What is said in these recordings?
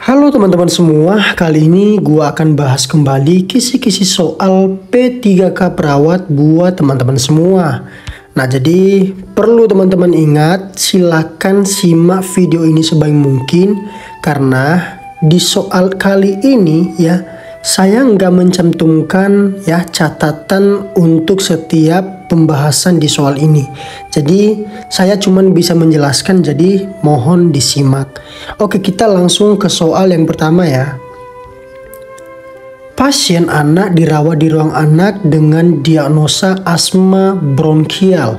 Halo teman-teman semua, kali ini gua akan bahas kembali kisi-kisi soal P3K perawat buat teman-teman semua. Nah, jadi perlu teman-teman ingat, silakan simak video ini sebaik mungkin karena di soal kali ini ya saya nggak mencantumkan ya catatan untuk setiap pembahasan di soal ini. Jadi saya cuma bisa menjelaskan, jadi mohon disimak. Oke, kita langsung ke soal yang pertama ya. Pasien anak dirawat di ruang anak dengan diagnosa asma bronkial.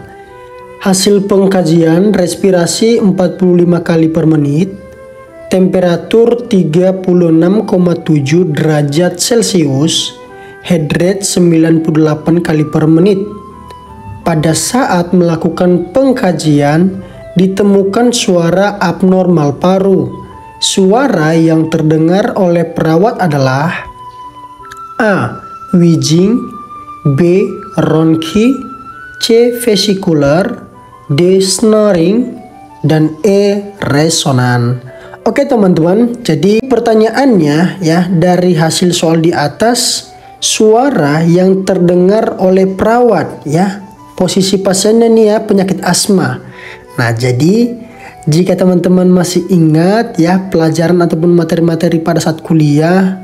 Hasil pengkajian respirasi 45 kali per menit. Temperatur 36,7 derajat Celcius, heart rate 98 kali per menit. Pada saat melakukan pengkajian, ditemukan suara abnormal paru. Suara yang terdengar oleh perawat adalah A. Wheezing, B. Ronki, C. Vesicular, D. Snoring, dan E. Resonan. Oke teman-teman, jadi pertanyaannya ya dari hasil soal di atas, suara yang terdengar oleh perawat ya, posisi pasiennya nih ya penyakit asma. Nah, jadi jika teman-teman masih ingat ya pelajaran ataupun materi-materi pada saat kuliah,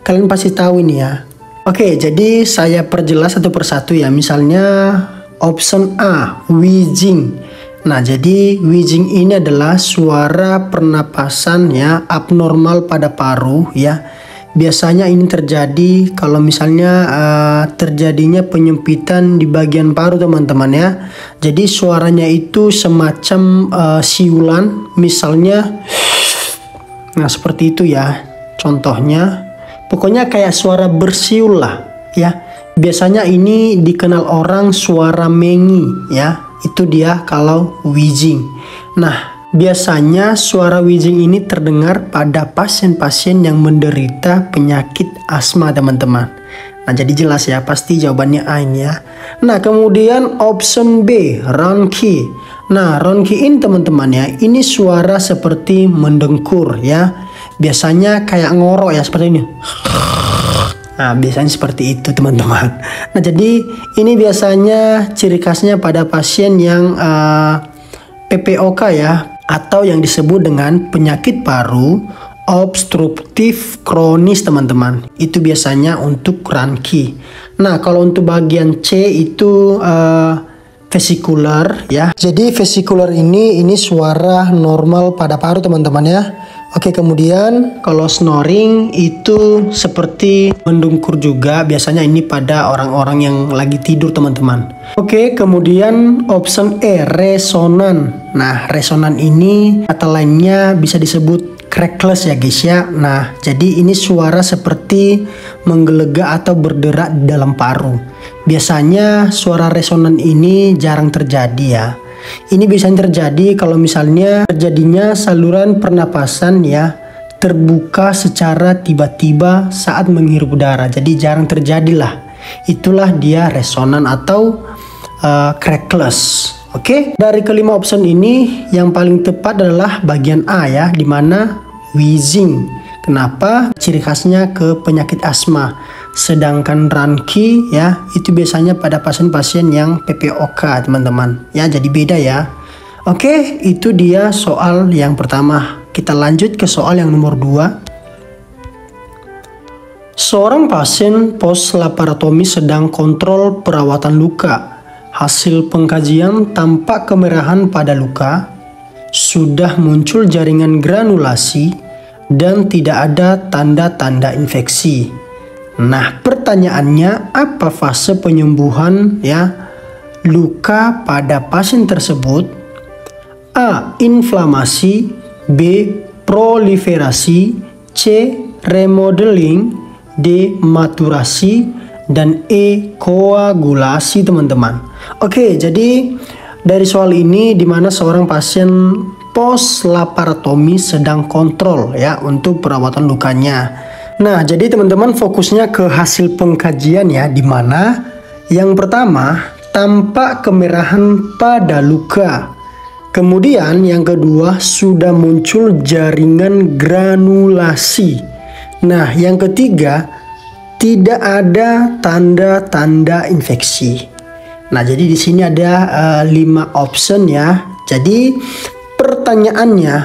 kalian pasti tahu ini ya. Oke, jadi saya perjelas satu persatu ya. Misalnya option A, wheezing. Nah, jadi wheezing ini adalah suara pernapasan ya abnormal pada paru ya. Biasanya ini terjadi kalau misalnya terjadinya penyempitan di bagian paru teman-teman ya. Jadi suaranya itu semacam siulan misalnya. Nah, seperti itu ya. Contohnya pokoknya kayak suara bersiul lah ya. Biasanya ini dikenal orang suara mengi ya. Itu dia kalau wheezing. Nah, biasanya suara wheezing ini terdengar pada pasien-pasien yang menderita penyakit asma teman-teman. Nah, jadi jelas ya, pasti jawabannya A ini ya. Nah, kemudian option B, ronki. Nah, ronki ini teman-teman ya, ini suara seperti mendengkur ya. Biasanya kayak ngorok ya, seperti ini. Nah, biasanya seperti itu teman-teman. Nah, jadi ini biasanya ciri khasnya pada pasien yang PPOK ya, atau yang disebut dengan penyakit paru obstruktif kronis teman-teman. Itu biasanya untuk ronki. Nah, kalau untuk bagian C itu vesicular ya. Jadi vesicular ini suara normal pada paru teman-teman ya. Oke, kemudian kalau snoring itu seperti mendungkur juga, biasanya ini pada orang-orang yang lagi tidur teman-teman. Oke, kemudian option E, resonan. Nah, resonan ini kata lainnya bisa disebut crackless ya guys ya. Nah, jadi ini suara seperti menggelegak atau berderak di dalam paru. Biasanya suara resonan ini jarang terjadi ya. Ini bisa terjadi kalau misalnya terjadinya saluran pernapasan ya terbuka secara tiba-tiba saat menghirup udara. Jadi jarang terjadi lah. Itulah dia resonan atau crackless. Oke, dari kelima option ini yang paling tepat adalah bagian A ya, dimana wheezing. Kenapa? Ciri khasnya ke penyakit asma. Sedangkan ronki ya itu biasanya pada pasien-pasien yang PPOK teman-teman ya, jadi beda ya. Oke, itu dia soal yang pertama. Kita lanjut ke soal yang nomor 2. Seorang pasien post laparotomi sedang kontrol perawatan luka. Hasil pengkajian tampak kemerahan pada luka, sudah muncul jaringan granulasi dan tidak ada tanda-tanda infeksi. Nah, pertanyaannya apa fase penyembuhan ya luka pada pasien tersebut? A. Inflamasi, B. Proliferasi, C. Remodeling, D. Maturasi, dan E. Koagulasi teman-teman. Oke, jadi dari soal ini dimana seorang pasien post laparotomi sedang kontrol ya untuk perawatan lukanya. Nah, jadi teman-teman fokusnya ke hasil pengkajian ya, di mana yang pertama tampak kemerahan pada luka. Kemudian yang kedua, sudah muncul jaringan granulasi. Nah, yang ketiga, tidak ada tanda-tanda infeksi. Nah, jadi di sini ada 5 option ya. Jadi pertanyaannya,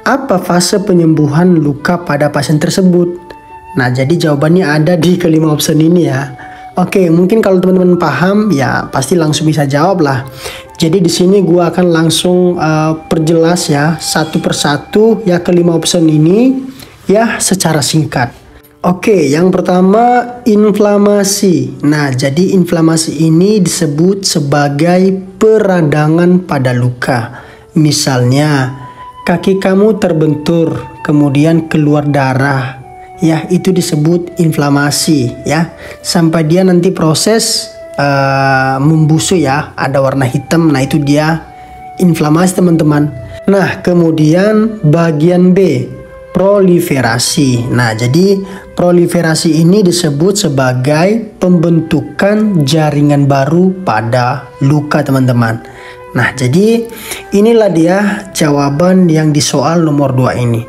apa fase penyembuhan luka pada pasien tersebut? Nah, jadi jawabannya ada di kelima option ini ya. Oke, mungkin kalau teman-teman paham ya pasti langsung bisa jawab lah. Jadi di sini gua akan langsung perjelas ya satu persatu ya kelima option ini ya secara singkat. Oke, yang pertama inflamasi. Nah, jadi inflamasi ini disebut sebagai peradangan pada luka. Misalnya, kaki kamu terbentur, kemudian keluar darah. Ya, itu disebut inflamasi ya. Sampai dia nanti proses membusuk ya, ada warna hitam. Nah, itu dia inflamasi, teman-teman. Nah, kemudian bagian B, proliferasi. Nah, jadi proliferasi ini disebut sebagai pembentukan jaringan baru pada luka, teman-teman. Nah, jadi inilah dia jawaban yang di soal nomor 2 ini.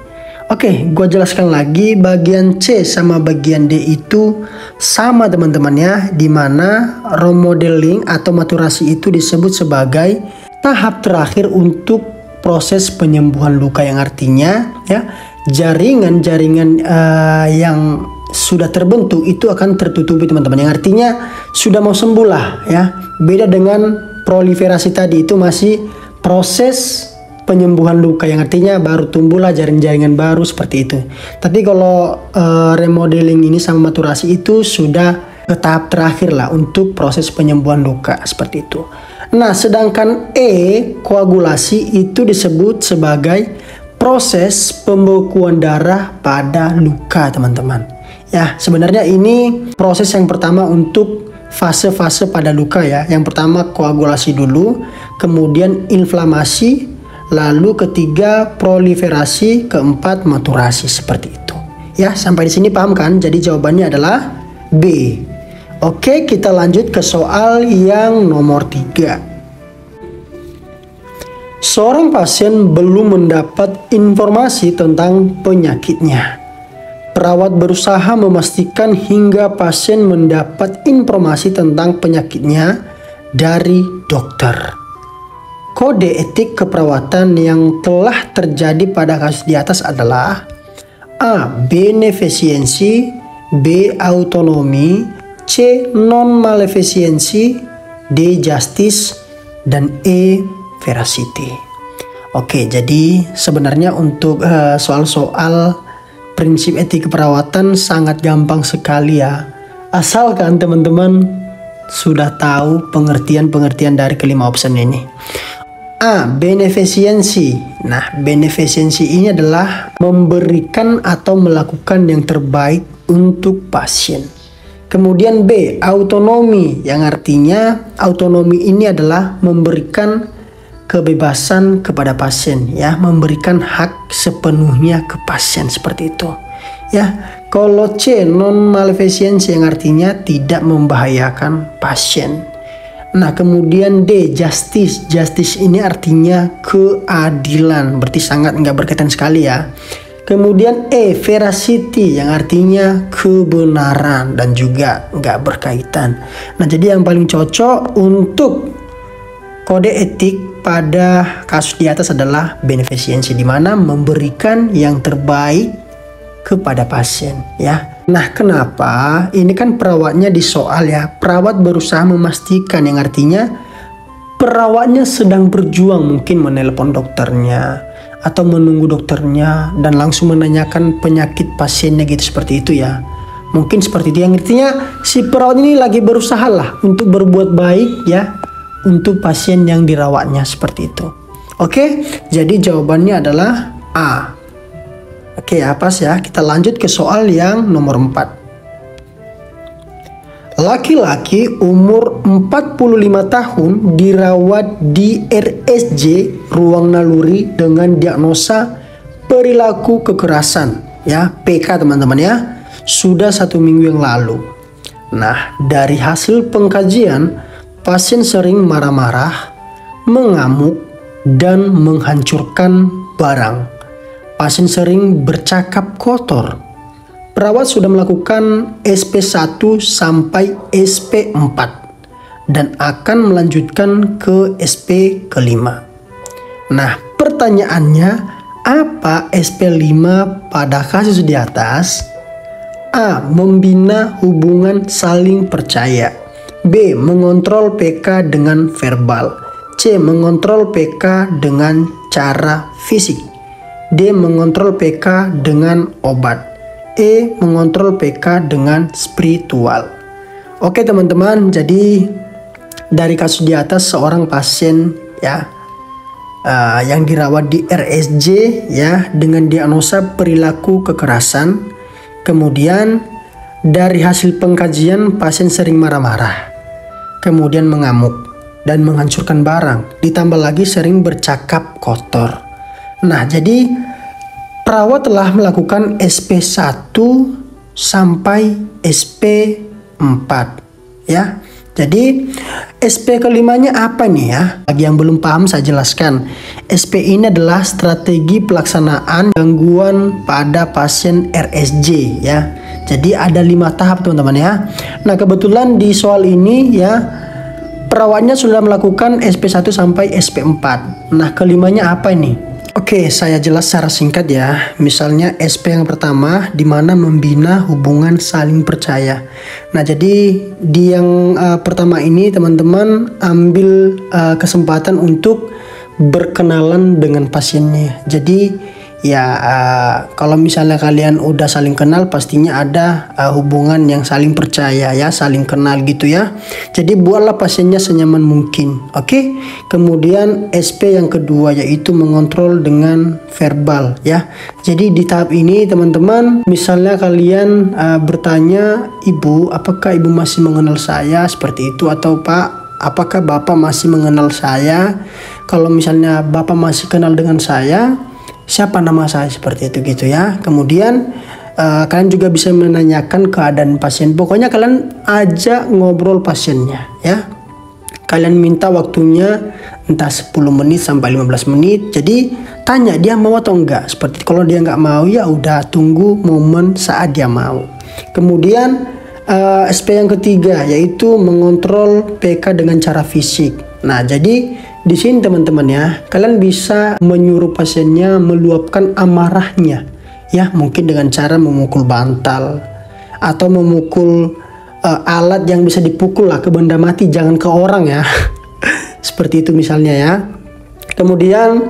Oke, gue jelaskan lagi, bagian C sama bagian D itu sama, teman-teman ya, dimana remodeling atau maturasi itu disebut sebagai tahap terakhir untuk proses penyembuhan luka, yang artinya ya jaringan-jaringan yang sudah terbentuk itu akan tertutupi, teman-teman, yang artinya sudah mau sembuh lah ya. Beda dengan proliferasi tadi, itu masih proses penyembuhan luka, yang artinya baru tumbuhlah jaring-jaringan baru seperti itu. Tapi kalau remodeling ini sama maturasi itu sudah ke tahap terakhir lah untuk proses penyembuhan luka seperti itu. Nah, sedangkan E, koagulasi, itu disebut sebagai proses pembekuan darah pada luka, teman-teman. Ya, sebenarnya ini proses yang pertama untuk fase-fase pada luka ya. Yang pertama koagulasi dulu, kemudian inflamasi, lalu ketiga proliferasi, keempat maturasi, seperti itu. Ya, sampai di sini paham kan? Jadi jawabannya adalah B. Oke, kita lanjut ke soal yang nomor 3. Seorang pasien belum mendapat informasi tentang penyakitnya. Perawat berusaha memastikan hingga pasien mendapat informasi tentang penyakitnya dari dokter. Kode etik keperawatan yang telah terjadi pada kasus di atas adalah A. Beneficiensi, B. Autonomi, C. Non-maleficiensi, D. Justice, dan E. Veracity. Oke, jadi sebenarnya untuk soal-soal prinsip etik keperawatan sangat gampang sekali ya. Asalkan teman-teman sudah tahu pengertian-pengertian dari kelima option ini. A. Beneficiensi. Nah, beneficiensi ini adalah memberikan atau melakukan yang terbaik untuk pasien. Kemudian B. Autonomi, yang artinya autonomi ini adalah memberikan kebebasan kepada pasien ya, memberikan hak sepenuhnya ke pasien, seperti itu ya. Kalau C. Non-maleficiensi, yang artinya tidak membahayakan pasien. Nah, kemudian D. Justice. Justice ini artinya keadilan, berarti sangat nggak berkaitan sekali ya. Kemudian E. Veracity, yang artinya kebenaran dan juga nggak berkaitan. Nah, jadi yang paling cocok untuk kode etik pada kasus di atas adalah beneficiensi, di mana memberikan yang terbaik kepada pasien ya. Nah, kenapa? Ini kan perawatnya di soal ya. Perawat berusaha memastikan, yang artinya perawatnya sedang berjuang, mungkin menelpon dokternya atau menunggu dokternya dan langsung menanyakan penyakit pasiennya gitu, seperti itu ya. Mungkin seperti itu, yang artinya si perawat ini lagi berusaha lah untuk berbuat baik ya untuk pasien yang dirawatnya, seperti itu. Oke, jadi jawabannya adalah A. Oke ya, pas ya. Kita lanjut ke soal yang nomor 4. Laki-laki umur 45 tahun dirawat di RSJ ruang naluri dengan diagnosa perilaku kekerasan ya, PK, teman-teman ya, sudah 1 minggu yang lalu. Nah, dari hasil pengkajian, pasien sering marah-marah, mengamuk, dan menghancurkan barang. Pasien sering bercakap kotor. Perawat sudah melakukan SP1 sampai SP4 dan akan melanjutkan ke SP kelima. Nah, pertanyaannya, apa SP5 pada kasus di atas? A. Membina hubungan saling percaya. B. Mengontrol PK dengan verbal. C. Mengontrol PK dengan cara fisik. D. Mengontrol PK dengan obat. E. Mengontrol PK dengan spiritual. Oke teman-teman, jadi dari kasus di atas seorang pasien ya yang dirawat di RSJ ya dengan diagnosa perilaku kekerasan. Kemudian dari hasil pengkajian pasien sering marah-marah, kemudian mengamuk dan menghancurkan barang, ditambah lagi sering bercakap kotor. Nah, jadi perawat telah melakukan SP1 sampai SP4 ya. Jadi SP kelimanya apa nih ya? Bagi yang belum paham saya jelaskan. SP ini adalah strategi pelaksanaan gangguan pada pasien RSJ ya. Jadi ada 5 tahap teman-teman ya. Nah, kebetulan di soal ini ya perawatnya sudah melakukan SP1 sampai SP4. Nah, kelimanya apa ini? Oke, saya jelas secara singkat ya. Misalnya SP yang pertama di mana membina hubungan saling percaya. Nah, jadi di yang pertama ini teman-teman ambil kesempatan untuk berkenalan dengan pasiennya. Jadi ya kalau misalnya kalian udah saling kenal pastinya ada hubungan yang saling percaya ya, saling kenal gitu ya. Jadi buatlah pasiennya senyaman mungkin. Oke. Kemudian SP yang kedua yaitu mengontrol dengan verbal ya. Jadi di tahap ini teman-teman, misalnya kalian bertanya, "Ibu, apakah ibu masih mengenal saya?" Seperti itu, atau "Pak, apakah Bapak masih mengenal saya?" Kalau misalnya Bapak masih kenal dengan saya, siapa nama saya, seperti itu gitu ya. Kemudian kalian juga bisa menanyakan keadaan pasien. Pokoknya kalian ajak ngobrol pasiennya ya. Kalian minta waktunya entah 10 menit sampai 15 menit. Jadi tanya dia mau atau enggak. Seperti kalau dia enggak mau ya udah tunggu momen saat dia mau. Kemudian SP yang ketiga yaitu mengontrol PK dengan cara fisik. Nah, jadi di sini teman-teman ya, kalian bisa menyuruh pasiennya meluapkan amarahnya ya, mungkin dengan cara memukul bantal atau memukul alat yang bisa dipukul lah, ke benda mati, jangan ke orang ya. Seperti itu misalnya ya. Kemudian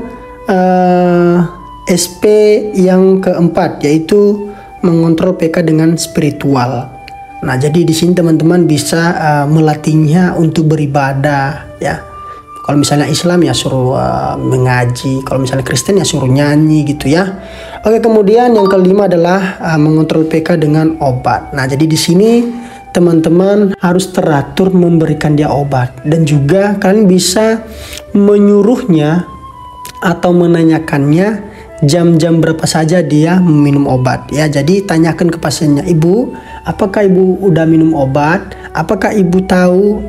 SP yang keempat yaitu mengontrol PK dengan spiritual. Nah, jadi di sini teman-teman bisa melatihnya untuk beribadah ya. Kalau misalnya Islam ya suruh mengaji, kalau misalnya Kristen ya suruh nyanyi gitu ya. Oke, kemudian yang kelima adalah mengontrol PK dengan obat. Nah, jadi di sini teman-teman harus teratur memberikan dia obat, dan juga kalian bisa menyuruhnya atau menanyakannya jam-jam berapa saja dia minum obat ya. Jadi tanyakan ke pasiennya, "Ibu, apakah ibu udah minum obat? Apakah ibu tahu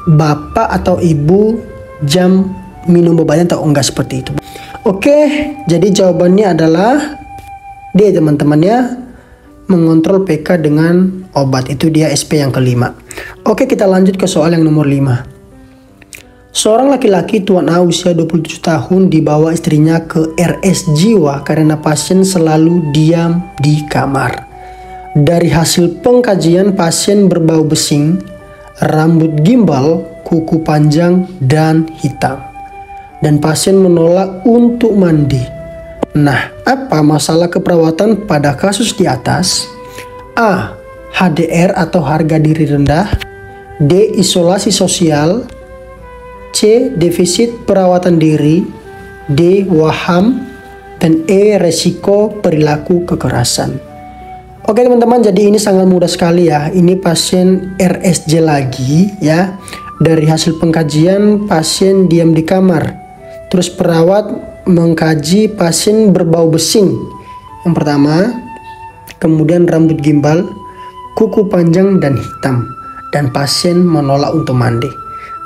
Bapak atau ibu jam minum obatnya atau enggak?" Seperti itu. Oke, jadi jawabannya adalah D teman-teman ya. Mengontrol PK dengan obat, itu dia SP yang kelima. Oke, kita lanjut ke soal yang nomor 5. Seorang laki-laki tuan A usia 27 tahun dibawa istrinya ke RS jiwa karena pasien selalu diam di kamar. Dari hasil pengkajian, pasien berbau besing, rambut gimbal, kuku panjang dan hitam, dan pasien menolak untuk mandi. Nah, apa masalah keperawatan pada kasus di atas? A. HDR atau harga diri rendah. D. Isolasi sosial. C. Defisit perawatan diri. D. Waham. Dan E. Resiko perilaku kekerasan. Oke teman-teman, jadi ini sangat mudah sekali ya. Ini pasien RSJ lagi ya. Dari hasil pengkajian, pasien diam di kamar. Terus perawat mengkaji pasien berbau besing yang pertama, kemudian rambut gimbal, kuku panjang dan hitam, dan pasien menolak untuk mandi.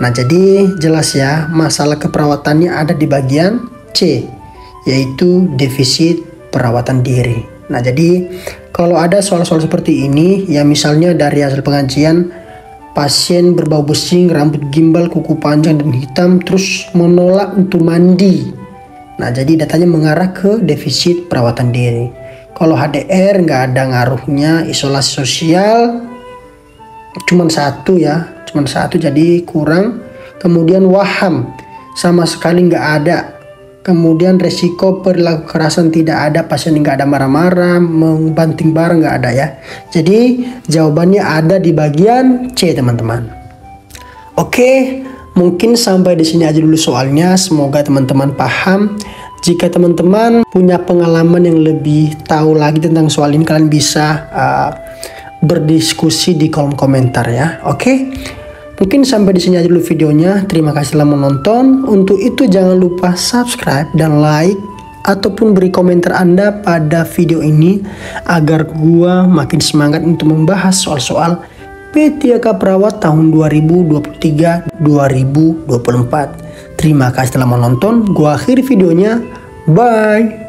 Nah, jadi jelas ya, masalah keperawatannya ada di bagian C, yaitu defisit perawatan diri. Nah, jadi kalau ada soal-soal seperti ini, ya misalnya dari hasil pengajian, pasien berbau besing, rambut gimbal, kuku panjang dan hitam, terus menolak untuk mandi. Nah, jadi datanya mengarah ke defisit perawatan diri. Kalau HDR nggak ada ngaruhnya, isolasi sosial cuman satu ya, cuman satu, jadi kurang. Kemudian waham sama sekali nggak ada. Kemudian resiko perilaku kekerasan tidak ada, pasien nggak ada marah-marah, membanting barang nggak ada ya. Jadi jawabannya ada di bagian C, teman-teman. Oke, mungkin sampai di sini aja dulu soalnya. Semoga teman-teman paham. Jika teman-teman punya pengalaman yang lebih tahu lagi tentang soal ini, kalian bisa berdiskusi di kolom komentar ya. Oke. Mungkin sampai di sini aja dulu videonya. Terima kasih telah menonton. Untuk itu jangan lupa subscribe dan like ataupun beri komentar Anda pada video ini agar gua makin semangat untuk membahas soal-soal PTK Perawat tahun 2023-2024. Terima kasih telah menonton. Gua akhiri videonya. Bye.